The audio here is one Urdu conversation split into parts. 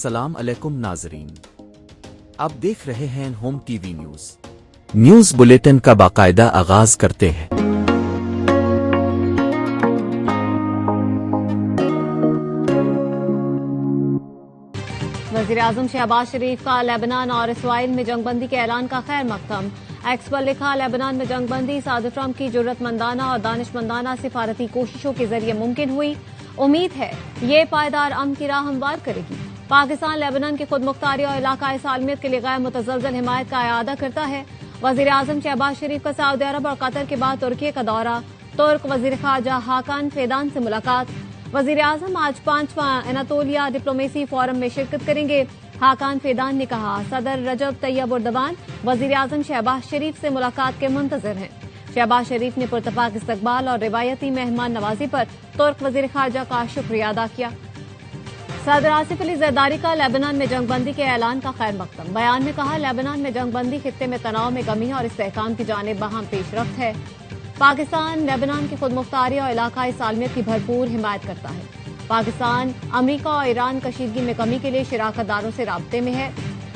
السلام علیکم ناظرین، آپ دیکھ رہے ہیں home T V news bulletin کا باقاعدہ آغاز کرتے ہیں۔ وزیراعظم شہباز شریف کا لیبنان اور اسرائیل میں جنگ بندی کے اعلان کا خیر مقدم۔ ایکس پر لکھا، لیبنان میں جنگ بندی صدر ٹرمپ کی جرأت مندانہ اور دانشمندانہ سفارتی کوششوں کے ذریعے ممکن ہوئی۔ امید ہے یہ پائیدار امن کی راہ ہموار کرے گی۔ پاکستان لیبنان کی خود مختاری اور علاقائی سالمیت کے لیے غیر متزلزل حمایت کا اعادہ کرتا ہے۔ وزیراعظم شہباز شریف کا سعودی عرب اور قطر کے بعد ترکی کا دورہ، ترک وزیر خارجہ حاکان فیدان سے ملاقات۔ وزیراعظم آج 5واں اناطولیہ ڈپلومیسی فورم میں شرکت کریں گے۔ حاکان فیدان نے کہا، صدر رجب طیب اردوان وزیراعظم شہباز شریف سے ملاقات کے منتظر ہیں۔ شہباز شریف نے پرتپاک استقبال اور روایتی مہمان نوازی پر ترک وزیر خارجہ کا شکریہ ادا کیا۔ صدر آصف علی زرداری کا لیبنان میں جنگ بندی کے اعلان کا خیر مقدم۔ بیان میں کہا، لیبنان میں جنگ بندی خطے میں تناؤ میں کمی اور استحکام کی جانب باہم پیش رفت ہے۔ پاکستان لیبنان کی خود مختاری اور علاقائی سالمیت کی بھرپور حمایت کرتا ہے۔ پاکستان، امریکہ اور ایران کشیدگی میں کمی کے لیے شراکت داروں سے رابطے میں ہے۔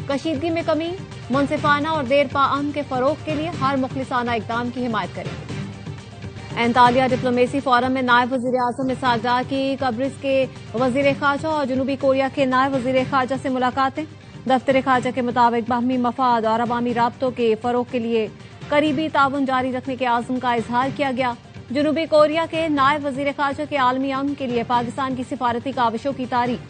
کشیدگی میں کمی، منصفانہ اور دیر پا امن کے فروغ کے لیے ہر مخلصانہ اقدام کی حمایت کریں گے۔ انطالیہ ڈپلومیسی فورم میں نائب وزیر اعظم اسحاق ڈار کی قبرص کے وزیر خارجہ اور جنوبی کوریا کے نائب وزیر خارجہ سے ملاقاتیں۔ دفتر خارجہ کے مطابق باہمی مفاد اور عوامی رابطوں کے فروغ کے لیے قریبی تعاون جاری رکھنے کے عزم کا اظہار کیا گیا۔ جنوبی کوریا کے نائب وزیر خارجہ کے عالمی امن کے لیے پاکستان کی سفارتی کاوشوں کی تعریف۔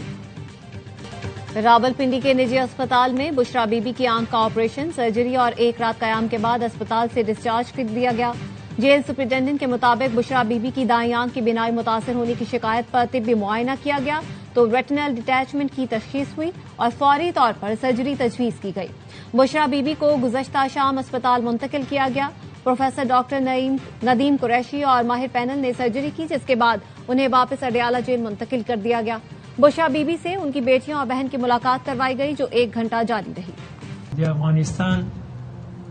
راولپنڈی کے نجی اسپتال میں بشرا بی بی کی آنکھ کا آپریشن، سرجری اور 1 رات قیام کے بعد اسپتال سے ڈسچارج کر دیا گیا۔ جیل سپرنٹینڈنٹ کے مطابق بشرا بی بی کی دائیں آنکھ کی بینائی متاثر ہونے کی شکایت پر طبی معائنہ کیا گیا تو ریٹنل ڈیٹیچمنٹ کی تشخیص ہوئی اور فوری طور پر سرجری تجویز کی گئی۔ بشرا بی بی کو گزشتہ شام اسپتال منتقل کیا گیا۔ پروفیسر ڈاکٹر ندیم قریشی اور ماہر پینل نے سرجری کی، جس کے بعد انہیں واپس اڈیالہ جیل منتقل کر دیا گیا۔ بشرا بی بی سے ان کی بیٹیوں اور بہن کی ملاقات کروائی گئی جو 1 گھنٹہ جاری رہی۔ افغانستان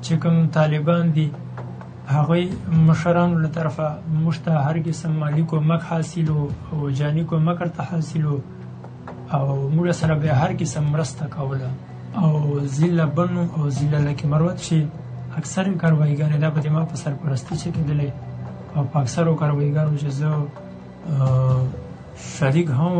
چکم طالبان دی هغوی مشرانو له طرفه موږ ته هر قسم مالي کومک حاصل او جاني کومک ورته حاصل او موږ سره به هر قسم مرسته کوله او ضلع بنو او ضلع لکه مروت چې اکثر کاروایګانې دا په ما په سرپرستی چې کېدلې او په اکثرو کاروایګانو چې زه شریک هم۔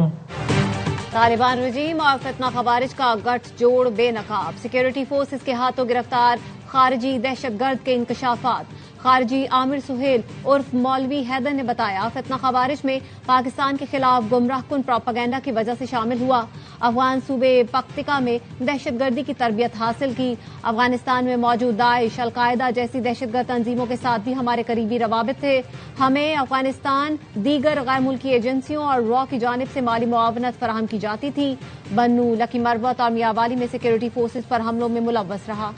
طالبان رجیم اور فتنہ خوارج کا گٹھ جوڑ بے نقاب، سیکورٹی فورسز کے ہاتھوں گرفتار خارجی دہشت گرد کے انکشافات۔ خارجی عامر سہیل عرف مولوی حیدر نے بتایا، فتنہ خوارج میں پاکستان کے خلاف گمراہ کن پروپیگنڈا کی وجہ سے شامل ہوا۔ افغان صوبے پختیکا میں دہشت گردی کی تربیت حاصل کی۔ افغانستان میں موجود داعش، القاعدہ جیسی دہشت گرد تنظیموں کے ساتھ بھی ہمارے قریبی روابط تھے۔ ہمیں افغانستان، دیگر غیر ملکی ایجنسیوں اور را کی جانب سے مالی معاونت فراہم کی جاتی تھی۔ بنو، لکی مروت اور میاوالی میں سیکورٹی فورسز پر حملوں میں ملوث رہا۔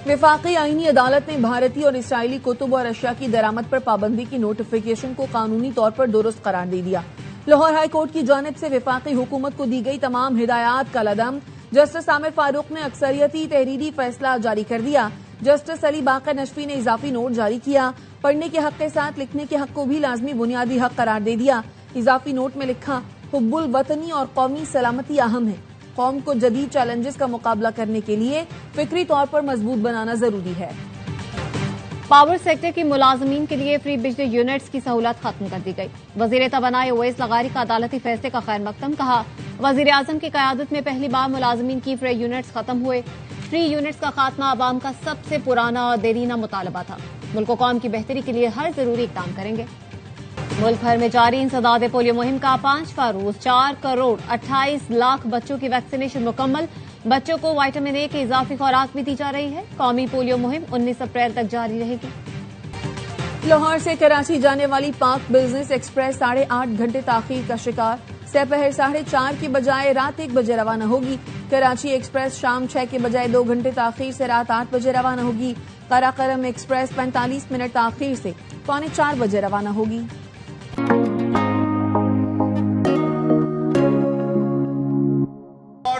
وفاقی آئینی عدالت نے بھارتی اور اسرائیلی کتب اور اشیاء کی درآمد پر پابندی کی نوٹیفیکیشن کو قانونی طور پر درست قرار دے دیا۔ لاہور ہائی کورٹ کی جانب سے وفاقی حکومت کو دی گئی تمام ہدایات کا لدم جسٹس عامر فاروق نے اکثریتی تحریری فیصلہ جاری کر دیا۔ جسٹس علی باقر نشفی نے اضافی نوٹ جاری کیا، پڑھنے کے حق کے ساتھ لکھنے کے حق کو بھی لازمی بنیادی حق قرار دے دیا۔ اضافی نوٹ میں لکھا، حب الوطنی اور قومی سلامتی اہم ہے۔ قوم کو جدید چیلنجز کا مقابلہ کرنے کے لیے فکری طور پر مضبوط بنانا ضروری ہے۔ پاور سیکٹر کی ملازمین کے لیے فری بجلی یونٹس کی سہولت ختم کر دی گئی۔ وزیر توانائی اویس لغاری کا عدالتی فیصلے کا خیر مقدم، کہا، وزیر اعظم کی قیادت میں پہلی بار ملازمین کی فری یونٹس ختم ہوئے۔ فری یونٹس کا خاتمہ عوام کا سب سے پرانا اور دیرینہ مطالبہ تھا۔ ملک و قوم کی بہتری کے لیے ہر ضروری اقدام کریں گے۔ ملک بھر میں جاری انسداد پولیو مہم کا 5واں روز، 4 کروڑ 28 لاکھ بچوں کی ویکسینیشن مکمل۔ بچوں کو وائٹامن اے کی اضافی خوراک بھی دی جا رہی ہے۔ قومی پولیو مہم 19 اپریل تک جاری رہے گی۔ لاہور سے کراچی جانے والی پاک بزنس ایکسپریس 8.5 گھنٹے تاخیر کا شکار، سپہر 4:30 کی بجائے رات 1 بجے روانہ ہوگی۔ کراچی ایکسپریس شام 6 کے بجائے 2 گھنٹے تاخیر سے رات 8 بجے روانہ ہوگی۔ قراقرم ایکسپریس 45 منٹ تاخیر سے 3:45 بجے روانہ ہوگی۔ اور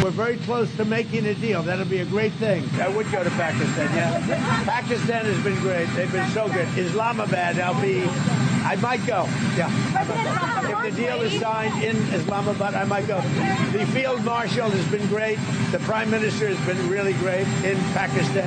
We're very close to making a deal. That'll be a great thing. I would go to Pakistan, yeah. Pakistan has been great. They've been so good. Islamabad, I might go. Yeah. If the deal is signed in Islamabad, I might go. The field marshal has been great. The prime minister has been really great in Pakistan.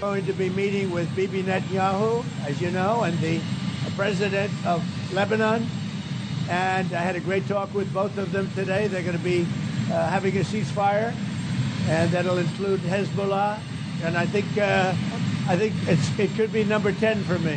Going to be meeting with Bibi Netanyahu, as you know, and the president of Lebanon. And I had a great talk with both of them today. They're going to be having a ceasefire, and that'll include Hezbollah. And I think it could be number 10 for me.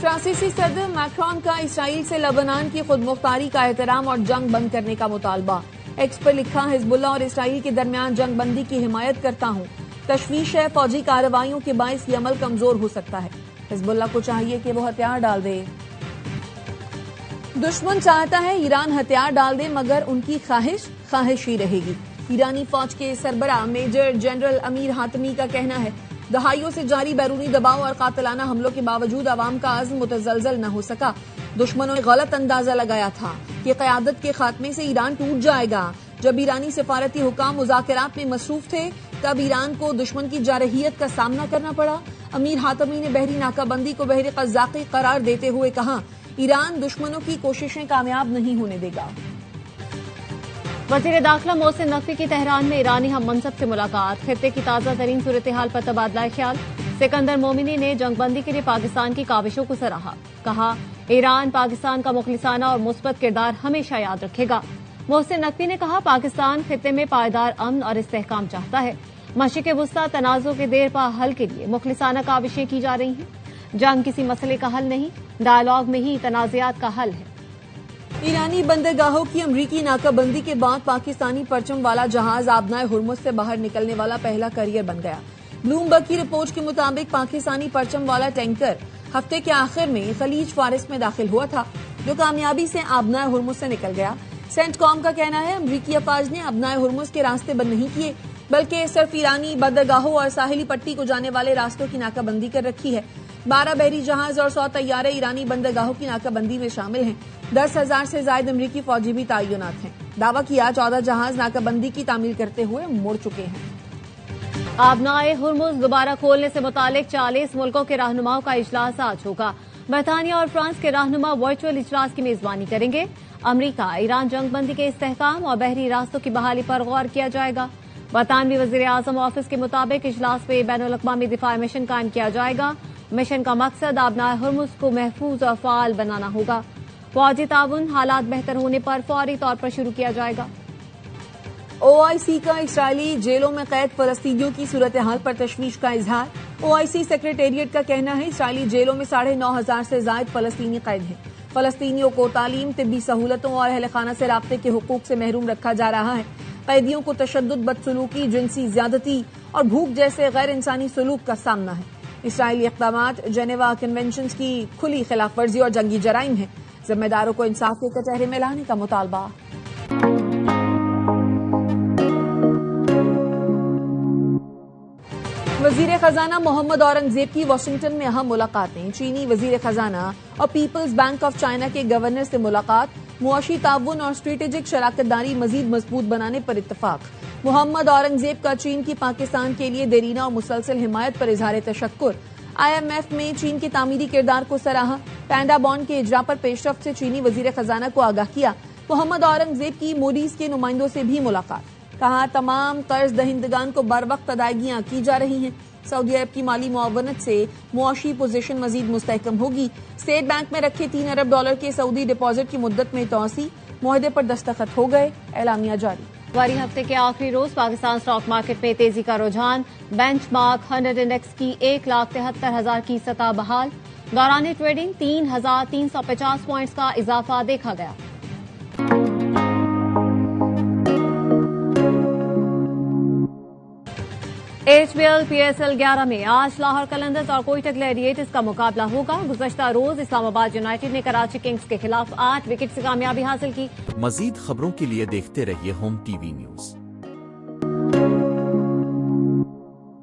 فرانسیسی صدر میکرون کا اسرائیل سے لبنان کی خود مختاری کا احترام اور جنگ بند کرنے کا مطالبہ. ایکس پر لکھا، حزب اللہ اور اسرائیل کے درمیان جنگ بندی کی حمایت کرتا ہوں. تشویش ہے فوجی کارروائیوں کے باعث یہ عمل کمزور ہو سکتا ہے. حزب اللہ کو چاہیے کہ وہ ہتھیار ڈال دے. دشمن چاہتا ہے ایران ہتھیار ڈال دے مگر ان کی خواہش ہی رہے گی. ایرانی فوج کے سربراہ میجر جنرل امیر حاتمی کا کہنا ہے دہائیوں سے جاری بیرونی دباؤ اور قاتلانہ حملوں کے باوجود عوام کا عزم متزلزل نہ ہو سکا. دشمنوں نے غلط اندازہ لگایا تھا کہ قیادت کے خاتمے سے ایران ٹوٹ جائے گا. جب ایرانی سفارتی حکام مذاکرات میں مصروف تھے تب ایران کو دشمن کی جارحیت کا سامنا کرنا پڑا. امیر حاتمی نے بحری ناکہ بندی کو بحر قزاقی قرار دیتے ہوئے کہا ایران دشمنوں کی کوششیں کامیاب نہیں ہونے دے گا. وزیر داخلہ محسن نقوی کی تہران میں ایرانی ہم منصب سے ملاقات. خطے کی تازہ ترین صورتحال پر تبادلہ خیال. سکندر مومنی نے جنگ بندی کے لیے پاکستان کی کاوشوں کو سراہا. کہا ایران پاکستان کا مخلصانہ اور مثبت کردار ہمیشہ یاد رکھے گا. محسن نقوی نے کہا پاکستان خطے میں پائیدار امن اور استحکام چاہتا ہے. مشرق وسطی تنازع کے دیر پا حل کے لیے مخلصانہ کاوشیں کی جا رہی ہیں. جنگ کسی مسئلے کا حل نہیں، ڈائیلاگ میں ہی تنازعات کا حل ہے. ایرانی بندرگاہوں کی امریکی ناکہ بندی کے بعد پاکستانی پرچم والا جہاز آبنائے ہرمز سے باہر نکلنے والا پہلا کیریئر بن گیا. بلومبرگ کی رپورٹ کے مطابق پاکستانی پرچم والا ٹینکر ہفتے کے آخر میں خلیج فارس میں داخل ہوا تھا جو کامیابی سے آبنائے ہرمز سے نکل گیا. سینٹ کام کا کہنا ہے امریکی افواج نے آبنائے ہرمز کے راستے بند نہیں کیے بلکہ صرف ایرانی بندرگاہوں اور ساحلی پٹی کو جانے والے راستوں کی ناکہ بندی کر رکھی ہے. 12 بحری جہاز اور 100 طیارے ایرانی بندرگاہوں کی ناکہ بندی میں شامل ہیں. 10,000 سے زائد امریکی فوجی بھی تعینات ہیں. دعویٰ کیا 14 جہاز ناکہ بندی کی تعمیر کرتے ہوئے مڑ چکے ہیں. آبنائے ہرمز دوبارہ کھولنے سے متعلق 40 ملکوں کے رہنماؤں کا اجلاس آج ہوگا. برطانیہ اور فرانس کے رہنما ورچوئل اجلاس کی میزبانی کریں گے. امریکہ ایران جنگ بندی کے استحکام اور بحری راستوں کی بحالی پر غور کیا جائے گا. برطانوی وزیر اعظم آفس کے مطابق اجلاس میں بین الاقوامی دفاع مشن قائم کیا جائے گا. مشن کا مقصد آبنائے ہرمز کو محفوظ اور فعال بنانا ہوگا. فوجی تعاون حالات بہتر ہونے پر فوری طور پر شروع کیا جائے گا. OIC کا اسرائیلی جیلوں میں قید فلسطینیوں کی صورتحال پر تشویش کا اظہار. OIC سیکریٹریٹ کا کہنا ہے اسرائیلی جیلوں میں 9,500 سے زائد فلسطینی قید ہیں. فلسطینیوں کو تعلیم، طبی سہولتوں اور اہل خانہ سے رابطے کے حقوق سے محروم رکھا جا رہا ہے. قیدیوں کو تشدد، بدسلوکی، جنسی زیادتی اور بھوک جیسے غیر انسانی سلوک کا سامنا ہے. اسرائیلی اقدامات جنیوا کنونشنز کی کھلی خلاف ورزی اور جنگی جرائم ہیں. ذمہ داروں کو انصاف کے کٹہرے میں لانے کا مطالبہ. وزیر خزانہ محمد اورنگزیب کی واشنگٹن میں اہم ملاقاتیں. چینی وزیر خزانہ اور پیپلز بینک آف چائنا کے گورنر سے ملاقات. معاشی تعاون اور اسٹریٹجک شراکت داری مزید مضبوط بنانے پر اتفاق. محمد اورنگزیب کا چین کی پاکستان کے لیے دیرینہ اور مسلسل حمایت پر اظہار تشکر. IMF میں چین کے تعمیری کردار کو سراہا. پینڈا بانڈ کے اجرا پر پیش رفت سے چینی وزیر خزانہ کو آگاہ کیا. محمد اورنگزیب کی موڈیز کے نمائندوں سے بھی ملاقات. کہا تمام قرض دہندگان کو بروقت ادائیگیاں کی جا رہی ہیں. سعودی عرب کی مالی معاونت سے معاشی پوزیشن مزید مستحکم ہوگی. اسٹیٹ بینک میں رکھے $3 ارب کے سعودی ڈپازٹ کی مدت میں توسیع. معاہدے پر دستخط ہو گئے. اعلامیہ جاری. فروری ہفتے کے آخری روز پاکستان اسٹاک مارکیٹ میں تیزی کا رجحان. بینچ مارک 100 انڈیکس کی 1,73,000 کی سطح بحال. دوران ٹریڈنگ 3,350 پوائنٹس کا اضافہ دیکھا گیا. HBL PSL 11 میں آج لاہور قلندرز اور کوئٹہ گلیڈیٹرز کا مقابلہ ہوگا. گزشتہ روز اسلام آباد یونائیٹڈ نے کراچی کنگز کے خلاف 8 وکٹ سے کامیابی حاصل کی. مزید خبروں کے لیے دیکھتے رہیے ہوم ٹی وی نیوز.